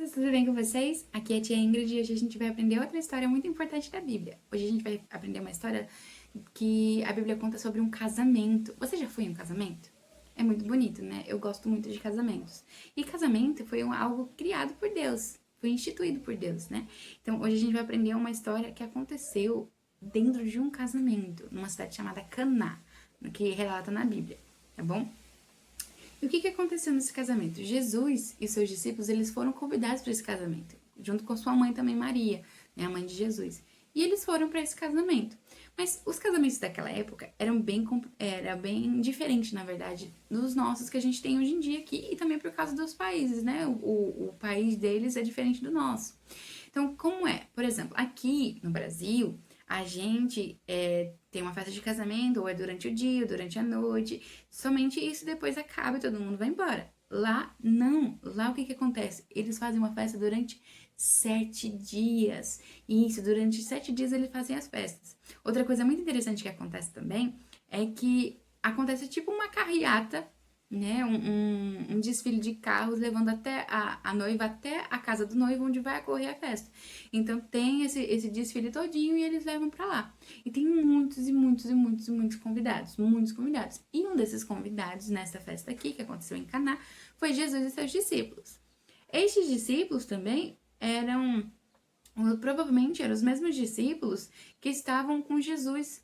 crianças, tudo bem com vocês? Aqui é a tia Ingrid e hoje a gente vai aprender outra história muito importante da Bíblia. Hoje a gente vai aprender uma história que a Bíblia conta sobre um casamento. Você já foi em um casamento? É muito bonito, né? Eu gosto muito de casamentos. E casamento foi algo criado por Deus, foi instituído por Deus, né? Então hoje a gente vai aprender uma história que aconteceu dentro de um casamento, numa cidade chamada Caná, que relata na Bíblia, tá bom? E o que aconteceu nesse casamento? Jesus e seus discípulos, eles foram convidados para esse casamento, junto com sua mãe também, Maria, né, a mãe de Jesus. E eles foram para esse casamento. Mas os casamentos daquela época era bem diferente, na verdade, dos nossos que a gente tem hoje em dia aqui, e também por causa dos países, né? O país deles é diferente do nosso. Então, como é? Por exemplo, aqui no Brasil, a gente tem uma festa de casamento, ou é durante o dia, ou durante a noite, somente isso depois acaba e todo mundo vai embora. Lá, não. Lá o que acontece? Eles fazem uma festa durante 7 dias. E isso, durante 7 dias eles fazem as festas. Outra coisa muito interessante que acontece também é que acontece tipo uma carreata, né, um desfile de carros levando até a noiva até a casa do noivo onde vai ocorrer a festa. Então tem esse desfile todinho e eles levam pra lá. E tem muitos e muitos e muitos e muitos convidados, muitos convidados. E um desses convidados nessa festa aqui, que aconteceu em Caná, foi Jesus e seus discípulos. Estes discípulos também provavelmente eram os mesmos discípulos que estavam com Jesus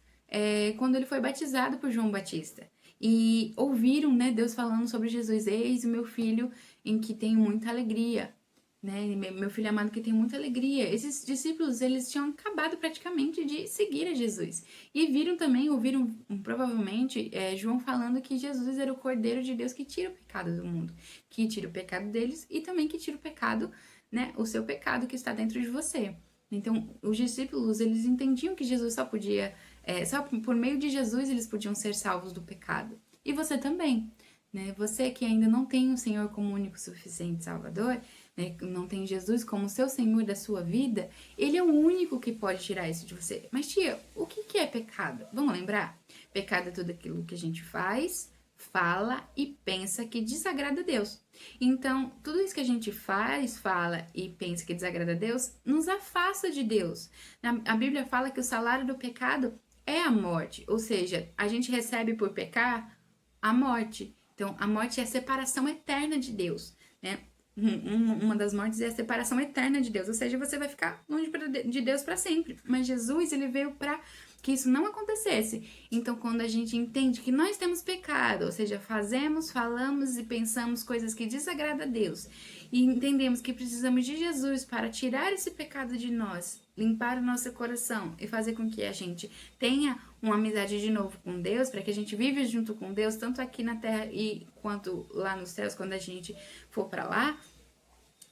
quando ele foi batizado por João Batista. E ouviram, né, Deus falando sobre Jesus. Eis o meu filho em que tenho muita alegria, né, meu filho amado que tem muita alegria. Esses discípulos, eles tinham acabado praticamente de seguir a Jesus. E ouviram provavelmente João falando que Jesus era o Cordeiro de Deus que tira o pecado do mundo, que tira o pecado deles e também que tira o pecado, né, o seu pecado que está dentro de você. Então, os discípulos, eles entendiam que Jesus só por meio de Jesus eles podiam ser salvos do pecado. E você também, né? Você que ainda não tem o Senhor como único suficiente Salvador, né? Não tem Jesus como seu Senhor da sua vida, Ele é o único que pode tirar isso de você. Mas tia, o que é pecado? Vamos lembrar? Pecado é tudo aquilo que a gente fala e pensa que desagrada a Deus. Então, tudo isso que a gente fala e pensa que desagrada a Deus, nos afasta de Deus. A Bíblia fala que o salário do pecado é a morte, ou seja, a gente recebe por pecar a morte. Então, a morte é a separação eterna de Deus, né? Uma das mortes é a separação eterna de Deus, ou seja, você vai ficar longe de Deus para sempre. Mas Jesus, ele veio para que isso não acontecesse. Então, quando a gente entende que nós temos pecado, ou seja, falamos e pensamos coisas que desagradam a Deus, e entendemos que precisamos de Jesus para tirar esse pecado de nós, limpar o nosso coração e fazer com que a gente tenha uma amizade de novo com Deus, para que a gente viva junto com Deus, tanto aqui na terra e quanto lá nos céus, quando a gente for para lá,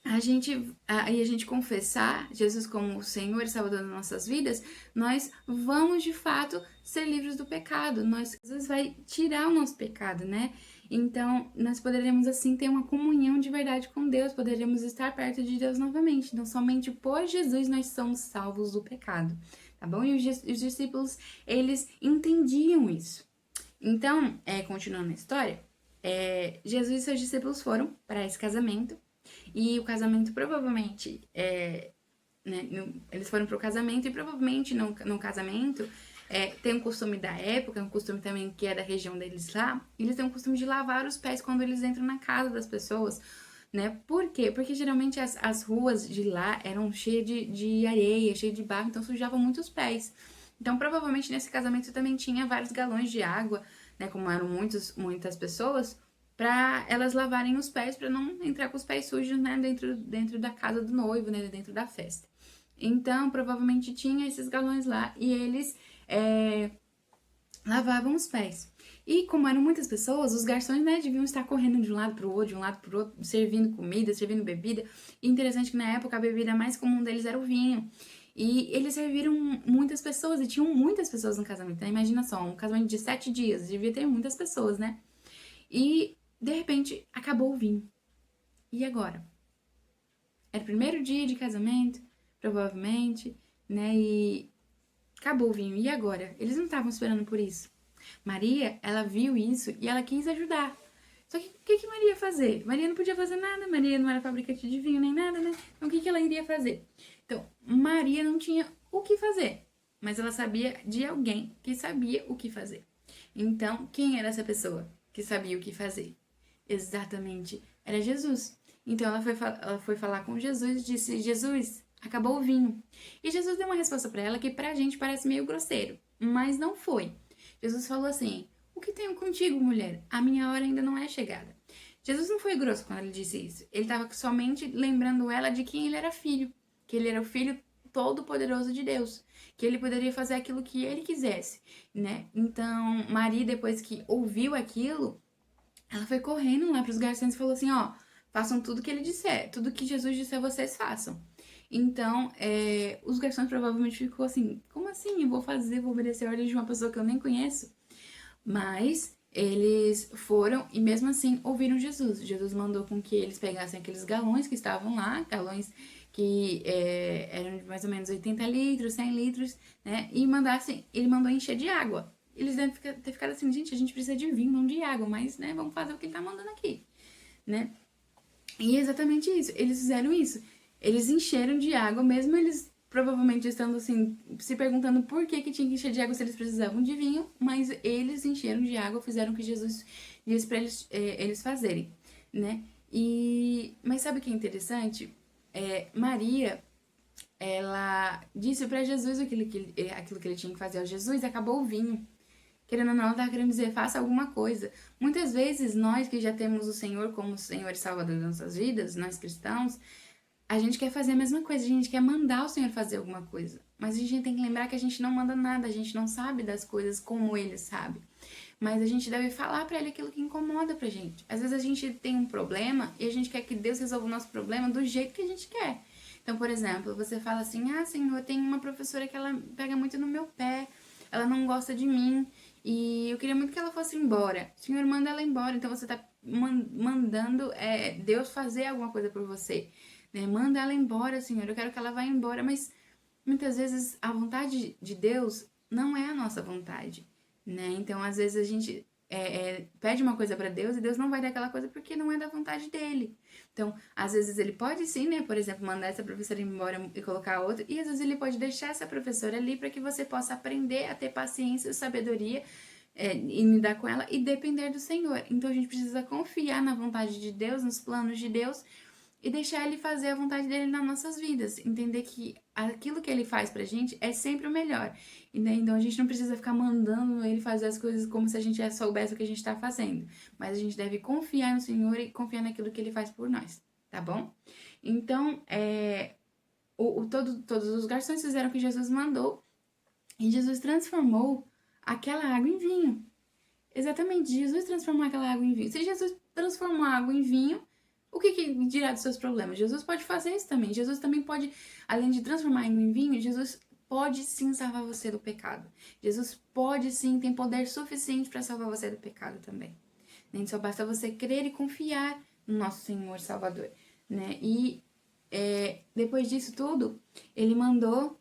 a gente confessar Jesus como o Senhor e Salvador das nossas vidas, nós vamos de fato ser livres do pecado. Jesus vai tirar o nosso pecado, né? Então, nós poderemos assim ter uma comunhão de verdade com Deus, poderemos estar perto de Deus novamente. Então, somente por Jesus nós somos salvos do pecado, tá bom? E os discípulos, eles entendiam isso. Então, continuando a história, Jesus e seus discípulos foram para esse casamento. E o casamento provavelmente, né, eles foram pro casamento e provavelmente no casamento tem um costume da época, um costume também que é da região deles lá, eles têm um costume de lavar os pés quando eles entram na casa das pessoas, né? Por quê? Porque geralmente as ruas de lá eram cheias de areia, cheias de barro, então sujavam muito os pés. Então provavelmente nesse casamento também tinha vários galões de água, né? Como eram muitas pessoas, para elas lavarem os pés, para não entrar com os pés sujos, né, dentro da casa do noivo, né, dentro da festa. Então, provavelmente tinha esses galões lá e eles lavavam os pés. E como eram muitas pessoas, os garçons, né, deviam estar correndo de um lado para o outro, servindo comida, servindo bebida. E interessante que na época a bebida mais comum deles era o vinho. E eles serviram muitas pessoas, e tinham muitas pessoas no casamento. Então, imagina só, um casamento de 7 dias, devia ter muitas pessoas, né? E de repente, acabou o vinho. E agora? Era o primeiro dia de casamento, provavelmente, né? E acabou o vinho. E agora? Eles não estavam esperando por isso. Maria, ela viu isso e ela quis ajudar. Só que o que que Maria ia fazer? Maria não podia fazer nada, Maria não era fabricante de vinho nem nada, né? Então o que que ela iria fazer? Então, Maria não tinha o que fazer, mas ela sabia de alguém que sabia o que fazer. Então, quem era essa pessoa que sabia o que fazer? Exatamente, era Jesus. Então ela foi falar com Jesus e disse: Jesus, acabou o vinho. E Jesus deu uma resposta para ela que pra gente parece meio grosseiro, mas não foi. Jesus falou assim: O que tenho contigo, mulher? A minha hora ainda não é chegada. Jesus não foi grosso quando ele disse isso. Ele estava somente lembrando ela de quem ele era filho, que ele era o filho todo-poderoso de Deus, que ele poderia fazer aquilo que ele quisesse, né? Então, Maria, depois que ouviu aquilo, ela foi correndo lá para os garçons e falou assim: ó, façam tudo que ele disser, tudo que Jesus disser, vocês façam. Então, os garçons provavelmente ficou assim: como assim? Eu vou fazer, vou obedecer a ordem de uma pessoa que eu nem conheço? Mas eles foram e mesmo assim ouviram Jesus. Jesus mandou com que eles pegassem aqueles galões que estavam lá, galões que eram de mais ou menos 80 litros, 100 litros, né? E mandassem, ele mandou encher de água. Eles devem ter ficado assim: gente, a gente precisa de vinho, não de água, mas, né, vamos fazer o que ele tá mandando aqui, né? E é exatamente isso, eles fizeram isso. Eles encheram de água, mesmo eles provavelmente estando assim, se perguntando por que tinha que encher de água se eles precisavam de vinho, mas eles encheram de água, fizeram o que Jesus disse para eles fazerem, né? Mas sabe o que é interessante? Maria, ela disse para Jesus aquilo que ele tinha que fazer. Jesus, acabou o vinho. Querendo ou não, ela tá querendo dizer, faça alguma coisa. Muitas vezes, nós que já temos o Senhor como Senhor e Salvador das nossas vidas, nós cristãos, a gente quer fazer a mesma coisa, a gente quer mandar o Senhor fazer alguma coisa. Mas a gente tem que lembrar que a gente não manda nada, a gente não sabe das coisas como Ele sabe. Mas a gente deve falar pra Ele aquilo que incomoda pra gente. Às vezes a gente tem um problema e a gente quer que Deus resolva o nosso problema do jeito que a gente quer. Então, por exemplo, você fala assim: ah, Senhor, tem uma professora que ela pega muito no meu pé, ela não gosta de mim e eu queria muito que ela fosse embora. Senhor, manda ela embora. Então você tá mandando Deus fazer alguma coisa por você, né? Manda ela embora, Senhor, eu quero que ela vá embora. Mas muitas vezes a vontade de Deus não é a nossa vontade, né? Então, às vezes a gente pede uma coisa para Deus e Deus não vai dar aquela coisa porque não é da vontade dele. Então, às vezes ele pode sim, né? Por exemplo, mandar essa professora embora e colocar outra, e às vezes ele pode deixar essa professora ali para que você possa aprender a ter paciência, sabedoria e lidar com ela e depender do Senhor. Então, a gente precisa confiar na vontade de Deus, nos planos de Deus e deixar ele fazer a vontade dele nas nossas vidas. Entender que aquilo que ele faz pra gente é sempre o melhor. Então a gente não precisa ficar mandando ele fazer as coisas como se a gente já soubesse o que a gente tá fazendo. Mas a gente deve confiar no Senhor e confiar naquilo que ele faz por nós, tá bom? Então, todos os garçons fizeram o que Jesus mandou e Jesus transformou aquela água em vinho. Exatamente, Jesus transformou aquela água em vinho. Se Jesus transformou a água em vinho, o que dirá dos seus problemas? Jesus pode fazer isso também. Jesus também pode, além de transformar água em vinho, Jesus pode sim salvar você do pecado. Jesus pode sim, tem poder suficiente para salvar você do pecado também. Nem só basta você crer e confiar no nosso Senhor Salvador, né? E depois disso tudo, ele mandou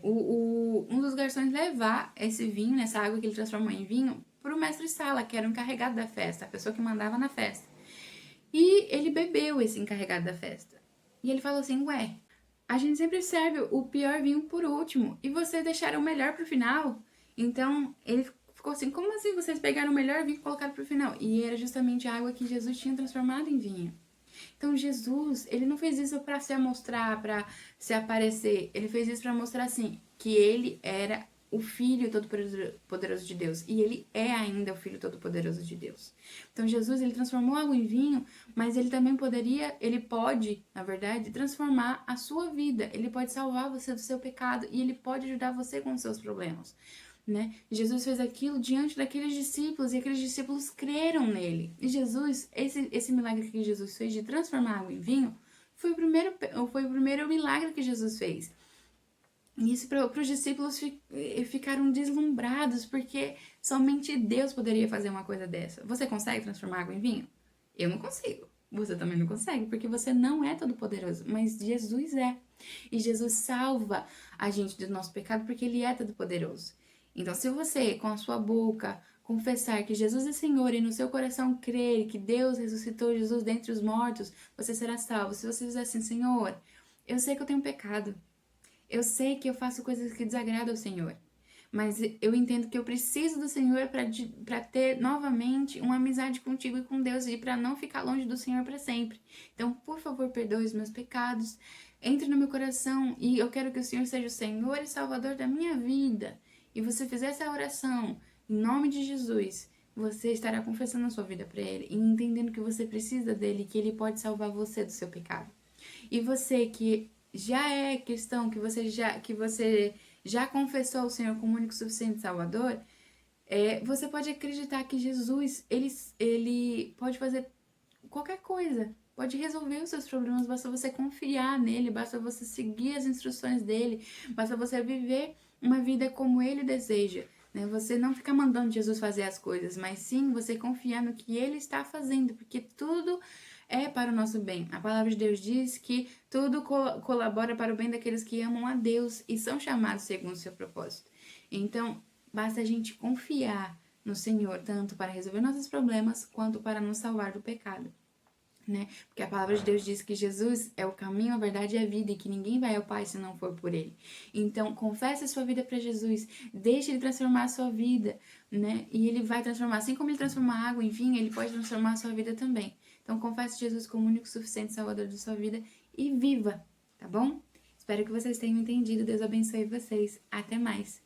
um dos garçons levar esse vinho, essa água que ele transformou em vinho, para o mestre-sala, que era o encarregado da festa, a pessoa que mandava na festa. E ele bebeu, esse encarregado da festa. E ele falou assim: ué, a gente sempre serve o pior vinho por último e vocês deixaram o melhor pro final. Então ele ficou assim: como assim vocês pegaram o melhor vinho e colocaram pro final? E era justamente a água que Jesus tinha transformado em vinho. Então Jesus, ele não fez isso para se amostrar, para se aparecer. Ele fez isso para mostrar assim que ele era o Filho Todo-Poderoso de Deus. E ele é ainda o Filho Todo-Poderoso de Deus. Então Jesus, ele transformou água em vinho, mas ele também ele pode, na verdade, transformar a sua vida. Ele pode salvar você do seu pecado e ele pode ajudar você com os seus problemas. Né? Jesus fez aquilo diante daqueles discípulos e aqueles discípulos creram nele. E Jesus, esse milagre que Jesus fez de transformar água em vinho, foi o primeiro milagre que Jesus fez. E isso para os discípulos ficaram deslumbrados, porque somente Deus poderia fazer uma coisa dessa. Você consegue transformar água em vinho? Eu não consigo. Você também não consegue, porque você não é todo poderoso, mas Jesus é. E Jesus salva a gente do nosso pecado porque ele é todo poderoso. Então, se você, com a sua boca, confessar que Jesus é Senhor e no seu coração crer que Deus ressuscitou Jesus dentre os mortos, você será salvo. Se você dizer assim, Senhor, eu sei que eu tenho pecado, eu sei que eu faço coisas que desagradam ao Senhor, mas eu entendo que eu preciso do Senhor para ter novamente uma amizade contigo e com Deus e para não ficar longe do Senhor para sempre. Então, por favor, perdoe os meus pecados, entre no meu coração e eu quero que o Senhor seja o Senhor e Salvador da minha vida. E você fizer essa oração em nome de Jesus, você estará confessando a sua vida para Ele e entendendo que você precisa dele, que Ele pode salvar você do seu pecado. E você que já é cristão, que você já confessou ao Senhor como único, suficiente Salvador, você pode acreditar que Jesus, ele pode fazer qualquer coisa, pode resolver os seus problemas, basta você confiar nele, basta você seguir as instruções dele, basta você viver uma vida como ele deseja, né? Você não ficar mandando Jesus fazer as coisas, mas sim você confiar no que ele está fazendo, porque tudo é para o nosso bem. A palavra de Deus diz que tudo colabora para o bem daqueles que amam a Deus e são chamados segundo o seu propósito. Então, basta a gente confiar no Senhor, tanto para resolver nossos problemas, quanto para nos salvar do pecado. Né? Porque a palavra de Deus diz que Jesus é o caminho, a verdade e a vida e que ninguém vai ao Pai se não for por Ele. Então, confesse a sua vida para Jesus, deixe Ele transformar a sua vida, né? E Ele vai transformar, assim como Ele transforma a água, enfim, Ele pode transformar a sua vida também. Então, confesse Jesus como o único suficiente Salvador da sua vida e viva, tá bom? Espero que vocês tenham entendido. Deus abençoe vocês. Até mais!